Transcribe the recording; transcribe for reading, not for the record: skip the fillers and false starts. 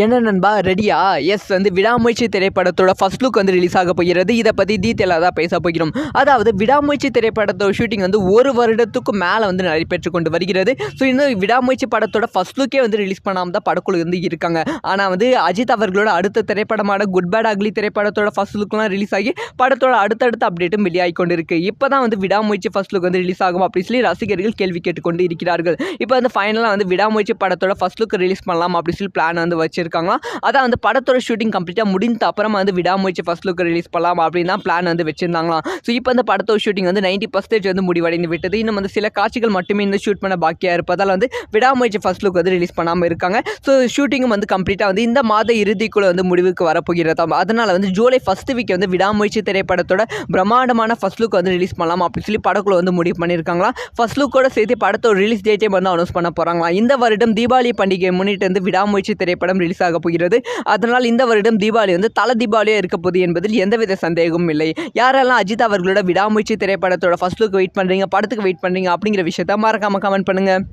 என்ன நண்பா ரெடியா? எஸ் வந்து விடாமுயற்சி திரைப்படத்தோட ஃபர்ஸ்ட் லுக் வந்து ரிலீஸ் ஆக போகிறது. இதை பற்றி டீட்டெயிலாக தான் பேச போகிறோம். அதாவது விடாமுயற்சி திரைப்படத்தோட ஷூட்டிங் வந்து 1 வருடத்துக்கும் மேலே வந்து நடைபெற்று கொண்டு வருகிறது. ஸோ இந்த விடாமுயற்சி படத்தோட ஃபர்ஸ்ட் லுக்கே வந்து ரிலீஸ் பண்ணாமல் தான் படக்குழு வந்து இருக்காங்க. ஆனால் வந்து அஜித் அவர்களோட அடுத்த திரைப்படமான குட் பேட் அக்லி திரைப்படத்தோட ஃபர்ஸ்ட் லுக்லாம் ரிலீஸ் ஆகி படத்தோட அடுத்தடுத்த அப்டேட்டும் வெளியாகி கொண்டு இருக்கு. இப்போ தான் வந்து விடாமுயற்சி ஃபர்ஸ்ட் லுக் வந்து ரிலீஸ் ஆகும் அப்படின்னு சொல்லி ரசிகர்கள் கேள்வி கேட்டுக்கொண்டு இருக்கிறார்கள். இப்போ வந்து ஃபைனலாக வந்து விடாமுயற்சி படத்தோட ஃபர்ஸ்ட் லுக் ரிலீஸ் பண்ணலாம் அப்படின்னு சொல்லி பிளான் வந்து வச்சிருக்காங்க. அதான் வந்து படத்தோட ஷூட்டிங் கம்ப்ளீட்டாக முடிந்த அப்புறமா வந்து விடாமுயற்சி ஃபர்ஸ்ட் லுக் ரிலீஸ் பண்ணலாம் அப்படின்னு தான் பிளான் வந்து வச்சிருந்தாங்களாம். ஸோ இப்போ அந்த படத்தோட ஷூட்டிங் வந்து 90% வந்து முடிவடைந்து விட்டது. இன்னும் வந்து சில காட்சிகள் மட்டுமே இந்த ஷூட் பண்ண பாக்கியாக இருப்பதால் வந்து விடாமுயற்சி ஃபர்ஸ்ட் லுக் வந்து ரிலீஸ் பண்ணாமல் இருக்காங்க. ஸோ ஷூட்டிங்கும் வந்து கம்ப்ளீட்டாக வந்து இந்த மாத இறுதிக்குள்ள வந்து முடிவுக்கு வரப்போகிறதாம். அதனால் வந்து ஜூலை ஃபர்ஸ்ட் வீக் வந்து விடாமுயற்சி திரைப்படத்தோட பிரம்மாண்டமான ஃபர்ஸ்ட் லுக் வந்து ரிலீஸ் பண்ணலாம் அப்படின்னு சொல்லி படக்குழு வந்து முடிவு பண்ணியிருக்காங்களா. ஃபர்ஸ்ட் லுக்கோட சேர்த்து படத்தோட ரிலீஸ் டேட்டே வந்து அனௌன்ஸ் பண்ண போகிறாங்களா. இந்த வருடம் தீபாவளி பண்டிகை முன்னிட்டு வந்து விடாமுயற்சி திரைப்படம் ரிலீஸ் ஆக போகிறது. அதனால் இந்த வருடம் தீபாவளி வந்து தல தீபாவளியாக இருக்க போகுது என்பதில் எந்தவித சந்தேகமும் இல்லை. யாரெல்லாம் அஜித் அவர்களோட விடாமுயற்சி திரைப்படத்தோட ஃபர்ஸ்ட் லுக் வெயிட் பண்ணுறீங்க, படத்துக்கு வெயிட் பண்ணுறீங்க அப்படிங்கிற விஷயத்த மறக்காம கமெண்ட் பண்ணுங்கள்.